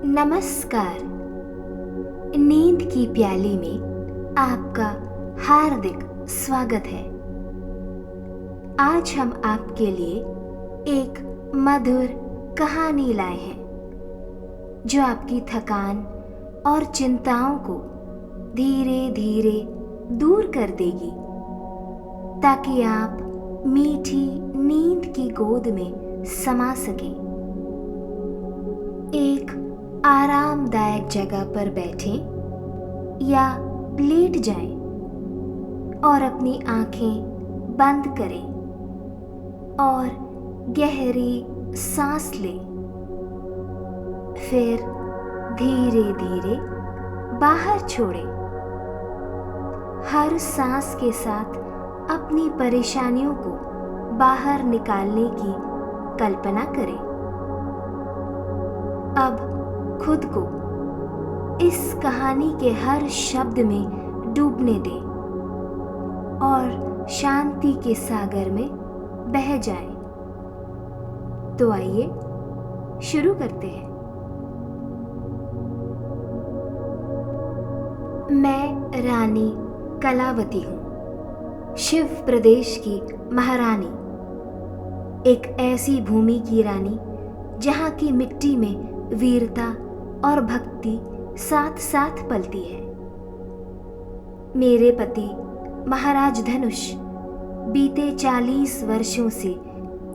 नमस्कार। नींद की प्याली में आपका हार्दिक स्वागत है। आज हम आपके लिए एक मधुर कहानी लाए हैं जो आपकी थकान और चिंताओं को धीरे धीरे दूर कर देगी, ताकि आप मीठी नींद की गोद में समा सकें। एक आरामदायक जगह पर बैठें या लेट जाएं और अपनी आंखें बंद करें और गहरी सांस लें। फिर धीरे धीरे बाहर छोड़ें। हर सांस के साथ अपनी परेशानियों को बाहर निकालने की कल्पना करें। अब खुद को इस कहानी के हर शब्द में डूबने दें और शांति के सागर में बह जाएं। तो आइए शुरू करते हैं। मैं रानी कलावती हूँ, शिव प्रदेश की महारानी। एक ऐसी भूमि की रानी जहाँ की मिट्टी में वीरता और भक्ति साथ साथ पलती है। मेरे पति महाराज धनुष बीते 40 वर्षों से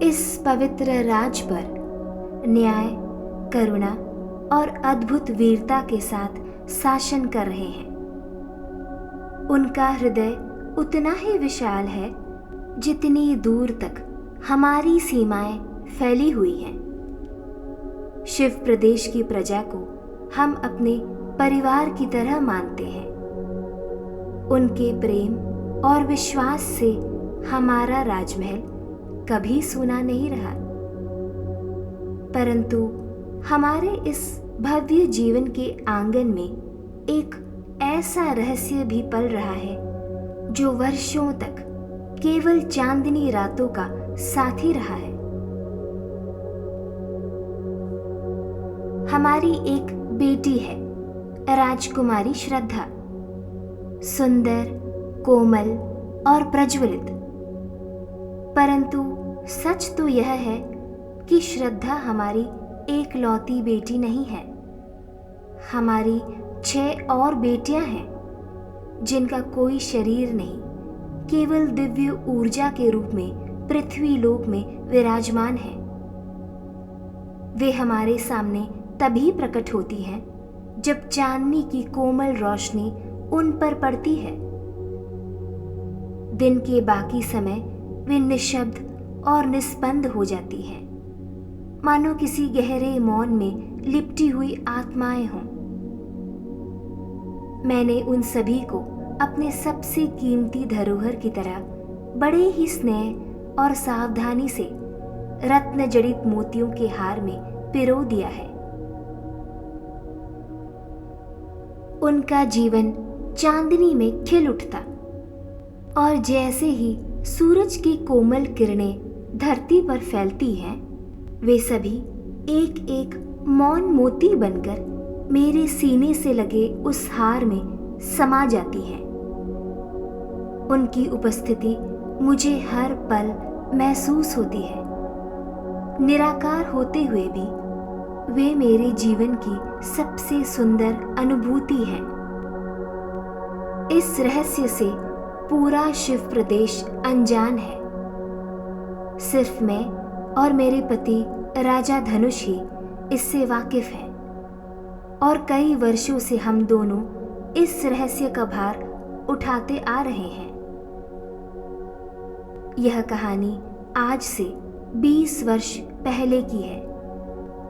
इस पवित्र राज पर न्याय, करुणा और अद्भुत वीरता के साथ शासन कर रहे हैं। उनका हृदय उतना ही विशाल है जितनी दूर तक हमारी सीमाएं फैली हुई हैं। शिव प्रदेश की प्रजा को हम अपने परिवार की तरह मानते हैं। उनके प्रेम और विश्वास से हमारा राजमहल कभी सूना नहीं रहा। परंतु हमारे इस भव्य जीवन के आंगन में एक ऐसा रहस्य भी पल रहा है जो वर्षों तक केवल चांदनी रातों का साथी रहा है। हमारी एक बेटी है, राजकुमारी श्रद्धा। सुंदर, कोमल और प्रज्वलित। परंतु सच तो यह है कि श्रद्धा हमारी एकलौती बेटी नहीं है। हमारी 6 और बेटियां हैं जिनका कोई शरीर नहीं, केवल दिव्य ऊर्जा के रूप में पृथ्वी लोक में विराजमान है। वे हमारे सामने तभी प्रकट होती हैं जब चांदनी की कोमल रोशनी उन पर पड़ती है। दिन के बाकी समय वे निशब्द और निस्पंद हो जाती हैं, मानो किसी गहरे मौन में लिपटी हुई आत्माएं हों। मैंने उन सभी को अपने सबसे कीमती धरोहर की तरह बड़े ही स्नेह और सावधानी से रत्न जड़ित मोतियों के हार में पिरो दिया है। उनका जीवन चांदनी में खिल उठता और जैसे ही सूरज की कोमल किरणें धरती पर फैलती हैं, वे सभी एक एक मौन मोती बनकर मेरे सीने से लगे उस हार में समा जाती हैं। उनकी उपस्थिति मुझे हर पल महसूस होती है। निराकार होते हुए भी वे मेरे जीवन की सबसे सुंदर अनुभूति है। इस रहस्य से पूरा शिव प्रदेश अनजान है। सिर्फ मैं और मेरे पति राजा धनुष ही इससे वाकिफ हैं और कई वर्षों से हम दोनों इस रहस्य का भार उठाते आ रहे हैं। यह कहानी आज से 20 वर्ष पहले की है।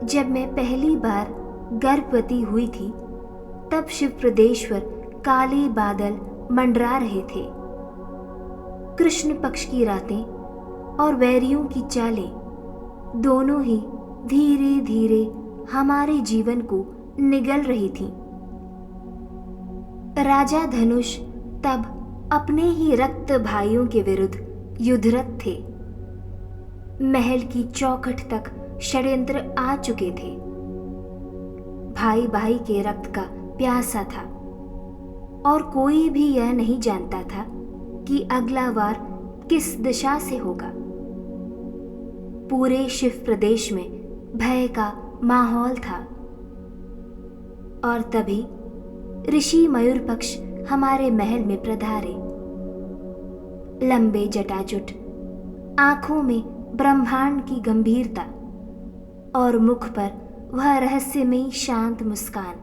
जब मैं पहली बार गर्भवती हुई थी, तब शिव प्रदेश पर काले बादल मंडरा रहे थे। कृष्ण पक्ष की रातें और वैरियों की चालें दोनों ही धीरे धीरे हमारे जीवन को निगल रही थीं। राजा धनुष तब अपने ही रक्त भाइयों के विरुद्ध युद्धरत थे। महल की चौखट तक षड्यंत्र आ चुके थे। भाई भाई के रक्त का प्यासा था, और कोई भी यह नहीं जानता था कि अगला वार किस दिशा से होगा। पूरे शिव प्रदेश में भय का माहौल था। और तभी ऋषि मयूरपक्ष हमारे महल में पधारे। लंबे जटाजुट, आंखों में ब्रह्मांड की गंभीरता और मुख पर वह रहस्यमयी शांत मुस्कान,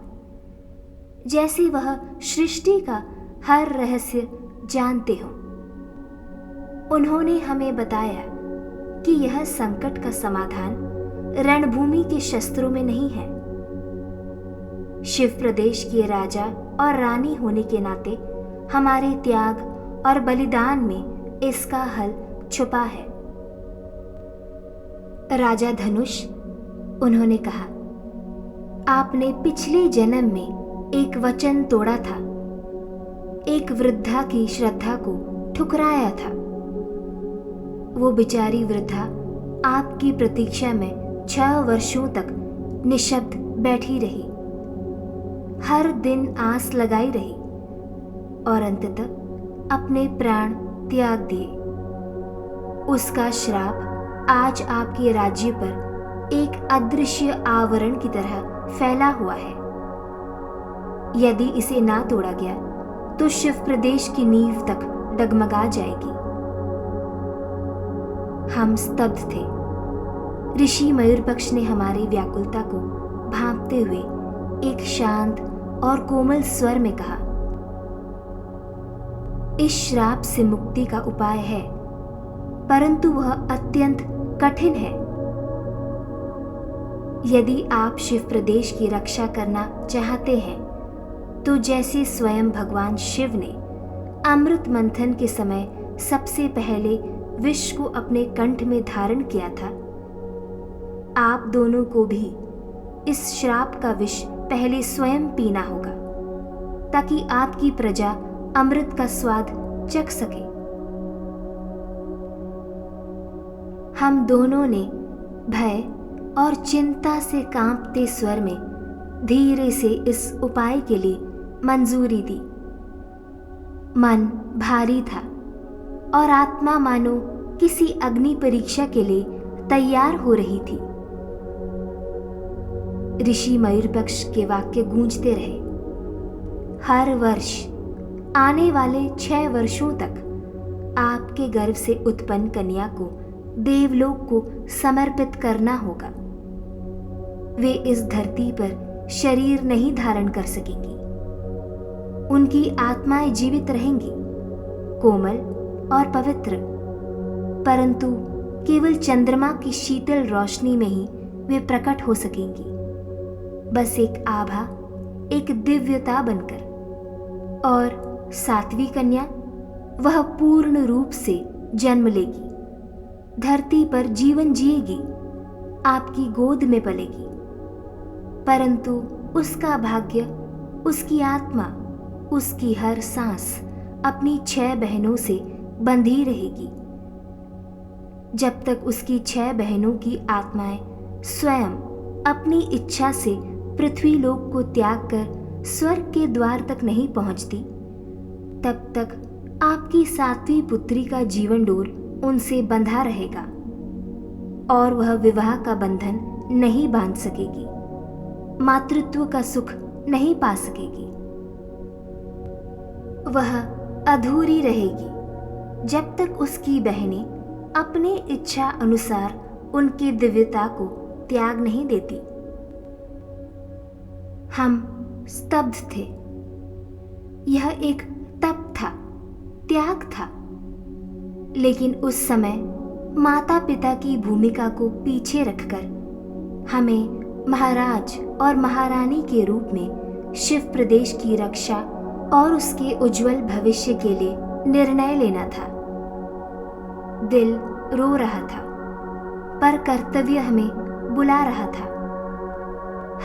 जैसे वह सृष्टि का हर रहस्य जानते हों। उन्होंने हमें बताया कि यह संकट का समाधान रणभूमि के शस्त्रों में नहीं है। शिव प्रदेश के राजा और रानी होने के नाते हमारे त्याग और बलिदान में इसका हल छुपा है। राजा धनुष, उन्होंने कहा, आपने पिछले जन्म में एक वचन तोड़ा था, एक वृद्धा की श्रद्धा को ठुकराया था। वो बेचारी वृद्धा आपकी प्रतीक्षा में 6 वर्षों तक निशब्द बैठी रही, हर दिन आस लगाई रही और अंततः अपने प्राण त्याग दिए। उसका श्राप आज आपके राज्य पर एक अदृश्य आवरण की तरह फैला हुआ है। यदि इसे ना तोड़ा गया तो शिव प्रदेश की नींव तक डगमगा जाएगी। हम स्तब्ध थे। ऋषि मयूरपक्ष ने हमारी व्याकुलता को भांपते हुए एक शांत और कोमल स्वर में कहा, इस श्राप से मुक्ति का उपाय है, परंतु वह अत्यंत कठिन है। यदि आप शिव प्रदेश की रक्षा करना चाहते हैं तो जैसे स्वयं भगवान शिव ने अमृत मंथन के समय सबसे पहले विष को अपने कंठ में धारण किया था, आप दोनों को भी इस श्राप का विष पहले स्वयं पीना होगा, ताकि आपकी प्रजा अमृत का स्वाद चख सके। हम दोनों ने भय और चिंता से कांपते स्वर में धीरे से इस उपाय के लिए मंजूरी दी। मन भारी था और आत्मा मानो किसी अग्नि परीक्षा के लिए तैयार हो रही थी। ऋषि मयूरपक्ष के वाक्य गूंजते रहे। हर वर्ष आने वाले 6 वर्षों तक आपके गर्भ से उत्पन्न कन्या को देवलोक को समर्पित करना होगा। वे इस धरती पर शरीर नहीं धारण कर सकेंगी। उनकी आत्माएं जीवित रहेंगी, कोमल और पवित्र, परंतु केवल चंद्रमा की शीतल रोशनी में ही वे प्रकट हो सकेंगी, बस एक आभा, एक दिव्यता बनकर। और 7वीं कन्या, वह पूर्ण रूप से जन्म लेगी, धरती पर जीवन जिएगी, आपकी गोद में पलेगी, परंतु उसका भाग्य, उसकी आत्मा, उसकी हर सांस अपनी 6 बहनों से बंधी रहेगी, जब तक उसकी 6 बहनों की आत्माएं स्वयं अपनी इच्छा से पृथ्वी लोक को त्याग कर स्वर्ग के द्वार तक नहीं पहुंचती, तब तक आपकी 7वीं पुत्री का जीवन डोर उनसे बंधा रहेगा और वह विवाह का बंधन नहीं बांध सकेगी, मातृत्व का सुख नहीं पा सकेगी। वह अधूरी रहेगी जब तक उसकी बहनें अपनी इच्छा अनुसार उनकी दिव्यता को त्याग नहीं देती। हम स्तब्ध थे। यह एक तप था, त्याग था, लेकिन उस समय माता पिता की भूमिका को पीछे रखकर हमें महाराज और महारानी के रूप में शिव प्रदेश की रक्षा और उसके उज्जवल भविष्य के लिए निर्णय लेना था। दिल रो रहा था, पर कर्तव्य हमें बुला रहा था।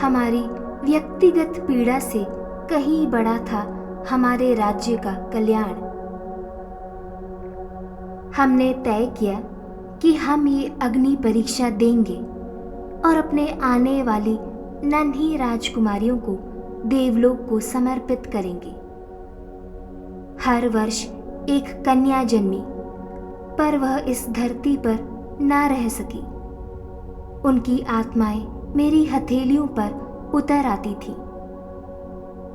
हमारी व्यक्तिगत पीड़ा से कहीं बड़ा था हमारे राज्य का कल्याण। हमने तय किया कि हम ये अग्नि परीक्षा देंगे और अपने आने वाली नन्ही राजकुमारियों को देवलोक को समर्पित करेंगे। हर वर्ष एक कन्या जन्मी, पर वह इस धरती पर ना रह सकी। उनकी आत्माएं मेरी हथेलियों पर उतर आती थी।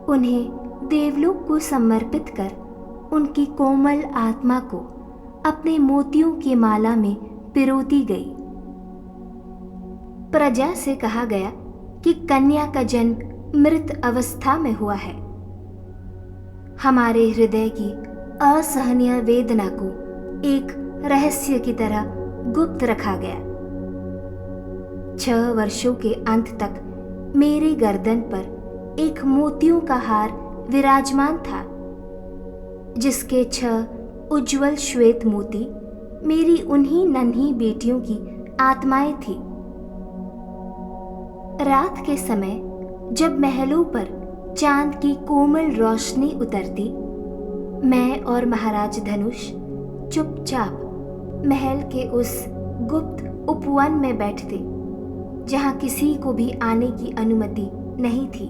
उन्हें देवलोक को समर्पित कर उनकी कोमल आत्मा को अपने मोतियों की माला में पिरोती गई। प्रजा से कहा गया कि कन्या का जन्म मृत अवस्था में हुआ है। हमारे हृदय की असहनीय वेदना को एक रहस्य की तरह गुप्त रखा गया। 6 वर्षों के अंत तक मेरे गर्दन पर एक मोतियों का हार विराजमान था, जिसके 6 उज्जवल श्वेत मोती मेरी उन्हीं नन्ही बेटियों की आत्माएं थी। रात के समय जब महलों पर चांद की कोमल रोशनी उतरती, मैं और महाराज धनुष चुपचाप महल के उस गुप्त उपवन में बैठते, जहां किसी को भी आने की अनुमति नहीं थी।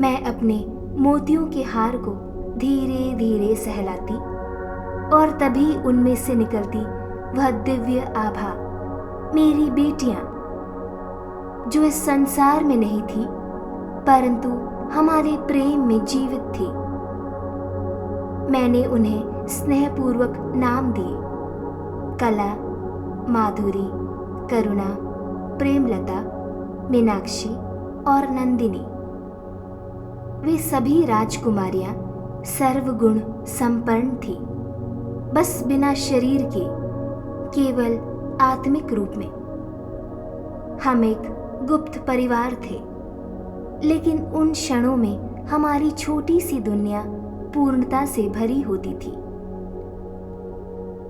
मैं अपने मोतियों के हार को धीरे धीरे सहलाती और तभी उनमें से निकलती वह दिव्य आभा, मेरी बेटियां, जो इस संसार में नहीं थी परंतु हमारे प्रेम में जीवित थी। मैंने उन्हें स्नेहपूर्वक नाम दिए: कला, माधुरी, करुणा, प्रेमलता, मीनाक्षी और नंदिनी। वे सभी राजकुमारियां सर्वगुण संपन्न थी, बस बिना शरीर के, केवल आत्मिक रूप में। हम एक गुप्त परिवार थे, लेकिन उन क्षणों में हमारी छोटी सी दुनिया पूर्णता से भरी होती थी।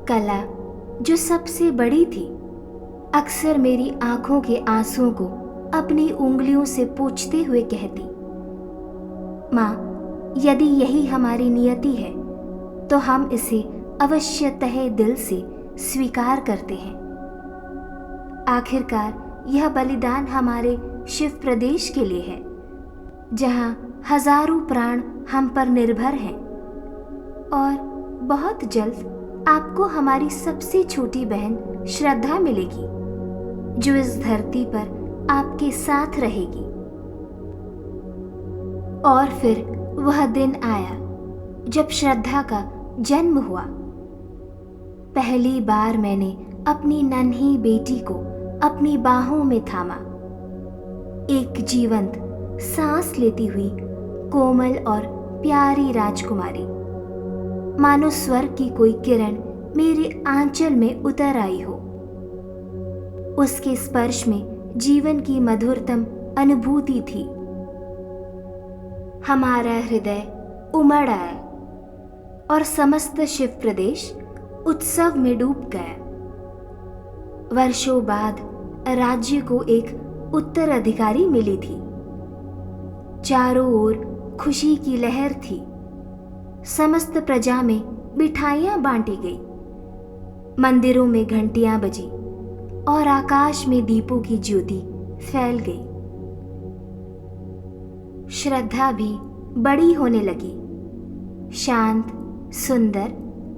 कला, जो सबसे बड़ी थी, अक्सर मेरी आंखों के आंसुओं को अपनी उंगलियों से पोंछते हुए कहती: माँ, यदि यही हमारी नियति है तो हम इसे अवश्य तहे दिल से स्वीकार करते हैं। आखिरकार यह बलिदान हमारे शिव प्रदेश के लिए है, जहां हजारों प्राण हम पर निर्भर हैं। और बहुत जल्द आपको हमारी सबसे छोटी बहन श्रद्धा मिलेगी, जो इस धरती पर आपके साथ रहेगी। और फिर वह दिन आया जब श्रद्धा का जन्म हुआ। पहली बार मैंने अपनी नन्ही बेटी को अपनी बाहों में थामा। एक जीवंत सांस लेती हुई कोमल और प्यारी राजकुमारी, मानो स्वर्ग की कोई किरण मेरे आंचल में उतर आई हो। उसके स्पर्श में जीवन की मधुरतम अनुभूति थी। हमारा हृदय उमड़ आया और समस्त शिव प्रदेश उत्सव में डूब गया। वर्षों बाद राज्य को एक उत्तराधिकारी मिली थी। चारों ओर खुशी की लहर थी। समस्त प्रजा में मिठाइयां बांटी गई, मंदिरों में घंटियां बजी और आकाश में दीपों की ज्योति फैल गई। श्रद्धा भी बड़ी होने लगी, शांत, सुंदर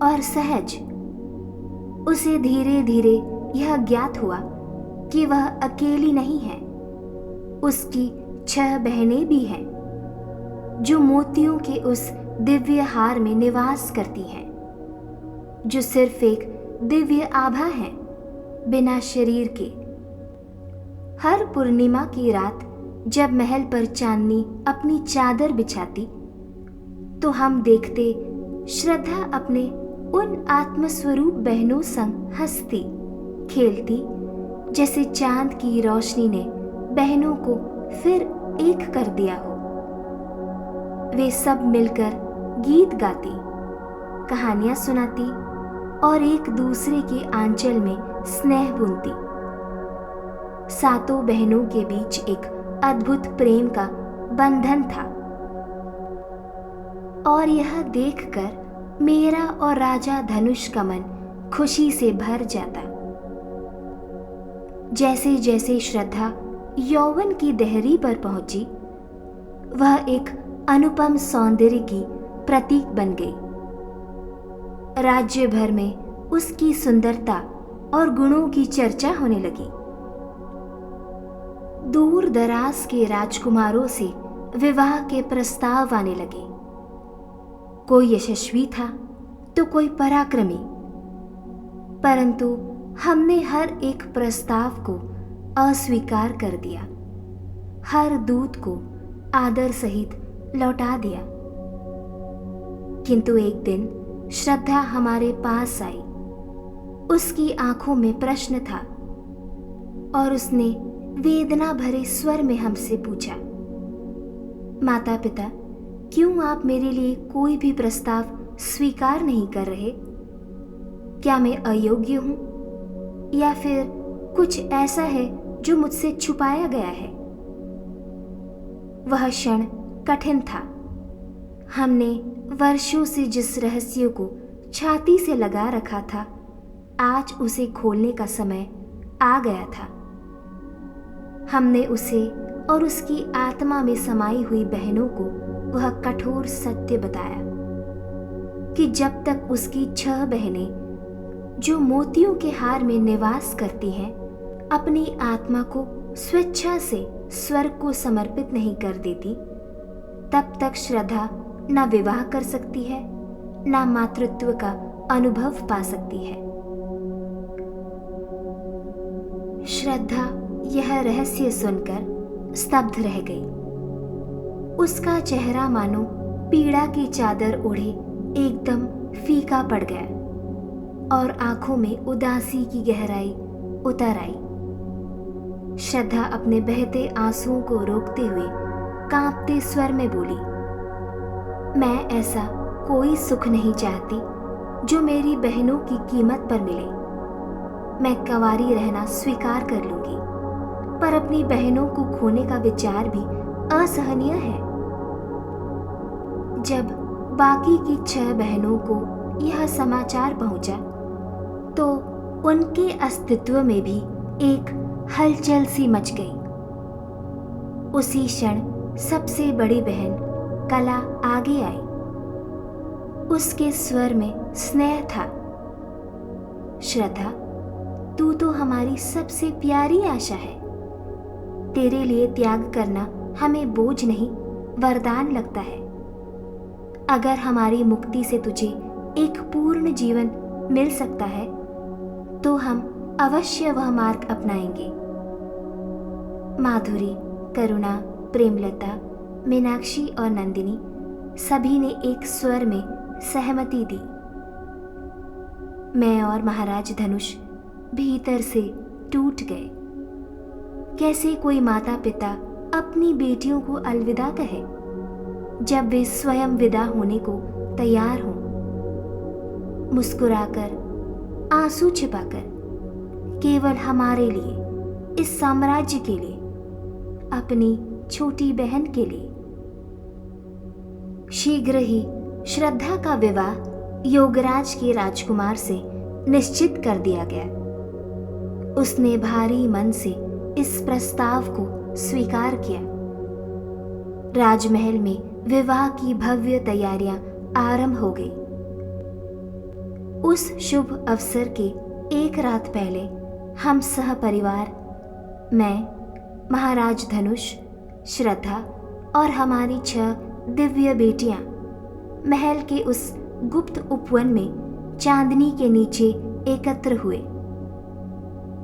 और सहज। उसे धीरे धीरे यह ज्ञात हुआ कि वह अकेली नहीं है। उसकी 6 बहनें भी हैं, जो मोतियों के उस दिव्य हार में निवास करती हैं, जो सिर्फ एक दिव्य आभा है, बिना शरीर के। हर पूर्णिमा की रात जब महल पर चांदनी अपनी चादर बिछाती, तो हम देखते श्रद्धा अपने उन आत्मस्वरूप बहनों संग हंसती, खेलती, जैसे चांद की रोशनी ने बहनों को फिर एक कर दिया हो। वे सब मिलकर गीत गाती, कहानियां सुनाती और एक दूसरे के आंचल में स्नेह बुनती। 7 बहनों के बीच एक अद्भुत प्रेम का बंधन था। और यह देखकर मेरा और राजा धनुष का मन खुशी से भर जाता। जैसे जैसे श्रद्धा यौवन की देहरी पर पहुंची, वह एक अनुपम सौंदर्य की प्रतीक बन गई। राज्य भर में उसकी सुंदरता और गुणों की चर्चा होने लगी। दूर दराज के राजकुमारों से विवाह के प्रस्ताव आने लगे। कोई यशस्वी था तो कोई पराक्रमी, परंतु हमने हर एक प्रस्ताव को अस्वीकार कर दिया, हर दूत को आदर सहित लौटा दिया। किंतु एक दिन श्रद्धा हमारे पास आई। उसकी आंखों में प्रश्न था और उसने वेदना भरे स्वर में हमसे पूछा, माता पिता, क्यों आप मेरे लिए कोई भी प्रस्ताव स्वीकार नहीं कर रहे? क्या मैं अयोग्य हूं या फिर कुछ ऐसा है जो मुझसे छुपाया गया है? वह क्षण कठिन था। हमने वर्षों से जिस रहस्य को छाती से लगा रखा था, आज उसे खोलने का समय आ गया था। हमने उसे और उसकी आत्मा में समाई हुई बहनों को वह कठोर सत्य बताया कि जब तक उसकी 6 बहनें जो मोतियों के हार में निवास करती हैं, अपनी आत्मा को स्वेच्छा से स्वर्ग को समर्पित नहीं कर देती, तब तक श्रद्धा न विवाह कर सकती है, न मातृत्व का अनुभव पा सकती है। श्रद्धा यह रहस्य सुनकर स्तब्ध रह गई। उसका चेहरा मानो पीड़ा की चादर ओढ़े एकदम फीका पड़ गया और आंखों में उदासी की गहराई उतर आई। श्रद्धा अपने बहते आंसुओं को रोकते हुए कांपते स्वर में बोली, मैं ऐसा कोई सुख नहीं चाहती जो मेरी बहनों की कीमत पर मिले। मैं कंवारी रहना स्वीकार कर लूंगी, पर अपनी बहनों को खोने का विचार भी असहनीय है। जब बाकी की 6 बहनों को यह समाचार पहुंचा, तो उनके अस्तित्व में भी एक हलचल सी मच गई। उसी क्षण सबसे बड़ी बहन कला आगे आई। उसके स्वर में स्नेह था। श्रद्धा, तू तो हमारी सबसे प्यारी आशा है। तेरे लिए त्याग करना हमें बोझ नहीं, वरदान लगता है। अगर हमारी मुक्ति से तुझे एक पूर्ण जीवन मिल सकता है, तो हम अवश्य वह मार्ग अपनाएंगे। माधुरी, करुणा, प्रेमलता, मीनाक्षी और नंदिनी सभी ने एक स्वर में सहमति दी। मैं और महाराज धनुष भीतर से टूट गए। कैसे कोई माता पिता अपनी बेटियों को अलविदा कहे जब वे स्वयं विदा होने को तैयार हों? मुस्कुराकर, आंसू छिपाकर, केवल हमारे लिए, इस साम्राज्य के लिए, अपनी छोटी बहन के लिए। शीघ्र ही श्रद्धा का विवाह योगराज के राजकुमार से निश्चित कर दिया गया। उसने भारी मन से इस प्रस्ताव को स्वीकार किया। राजमहल में विवाह की भव्य तैयारियां आरंभ हो गई। उस शुभ अवसर के एक रात पहले हम सह परिवार, मैं, महाराज धनुष, श्रद्धा और हमारी 6 दिव्य बेटियां महल के उस गुप्त उपवन में चांदनी के नीचे एकत्र हुए।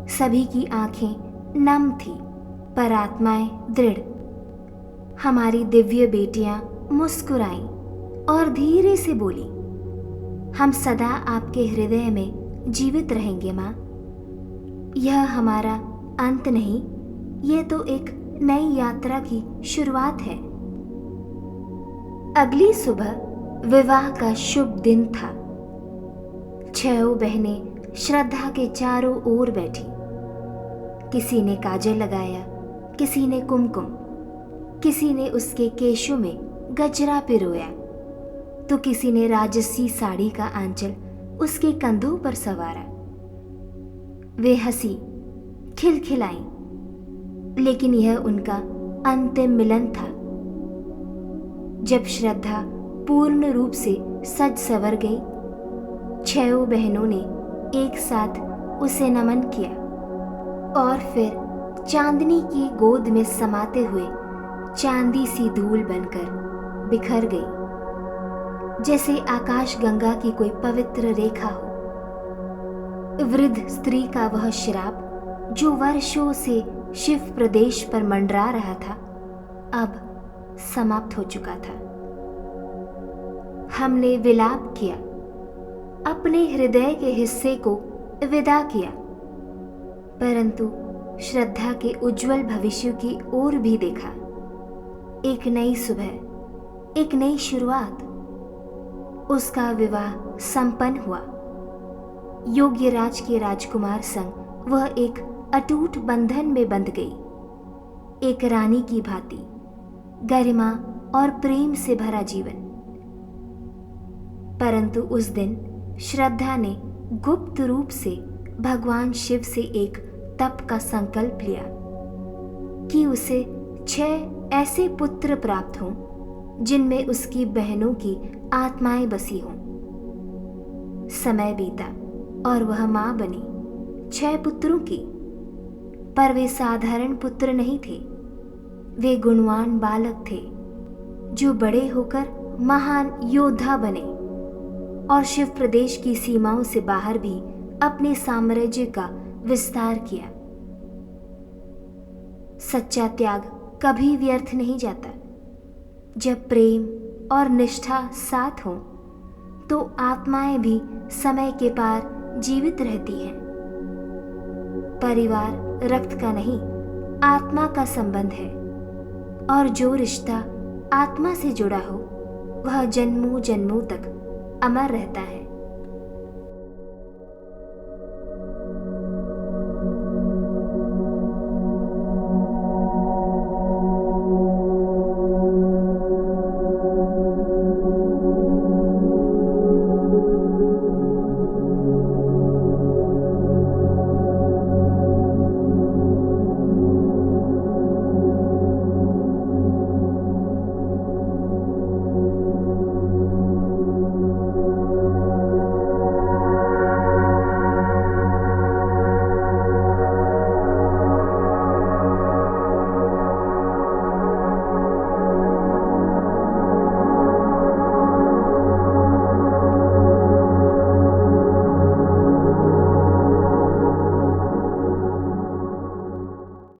सभी की आंखें नम थी, पर आत्माएं दृढ़। हमारी दिव्य बेटियां मुस्कुराईं और धीरे से बोली, हम सदा आपके हृदय में जीवित रहेंगे माँ। यह हमारा अंत नहीं, यह तो एक नई यात्रा की शुरुआत है। अगली सुबह विवाह का शुभ दिन था। 6 बहनें श्रद्धा के चारों ओर बैठी। किसी ने काजल लगाया, किसी ने कुमकुम, किसी ने उसके केशों में गजरा पिरोया, तो किसी ने राजसी साड़ी का आंचल उसके कंधों पर संवारा। वे हंसी, खिलखिलाई, लेकिन यह उनका अंतिम मिलन था। जब श्रद्धा पूर्ण रूप से सज संवर गई, 6 बहनों ने एक साथ उसे नमन किया और फिर चांदनी की गोद में समाते हुए चांदी सी धूल बनकर बिखर गई, जैसे आकाश गंगा की कोई पवित्र रेखा हो। वृद्ध स्त्री का वह श्राप जो वर्षों से शिव प्रदेश पर मंडरा रहा था, अब समाप्त हो चुका था। हमने विलाप किया, अपने हृदय के हिस्से को विदा किया, परंतु श्रद्धा के उज्जवल भविष्य की ओर भी देखा। एक नई सुबह, एक नई शुरुआत। उसका विवाह संपन्न हुआ। योग्य राज के राजकुमार संग वह एक अटूट बंधन में बंध गई, एक रानी की भांति, गरिमा और प्रेम से भरा जीवन। परंतु उस दिन श्रद्धा ने गुप्त रूप से भगवान शिव से एक तप का संकल्प लिया कि उसे 6 ऐसे पुत्र प्राप्त हों जिनमें उसकी बहनों की आत्माएं बसी हों। समय बीता और वह मां बनी 6 पुत्रों की, पर वे साधारण पुत्र नहीं थे। वे गुणवान बालक थे जो बड़े होकर महान योद्धा बने और शिव प्रदेश की सीमाओं से बाहर भी अपने साम्राज्य का विस्तार किया। सच्चा त्याग कभी व्यर्थ नहीं जाता। जब प्रेम और निष्ठा साथ हों तो आत्माएं भी समय के पार जीवित रहती हैं। परिवार रक्त का नहीं, आत्मा का संबंध है, और जो रिश्ता आत्मा से जुड़ा हो वह जन्मों जन्मों तक अमर रहता है।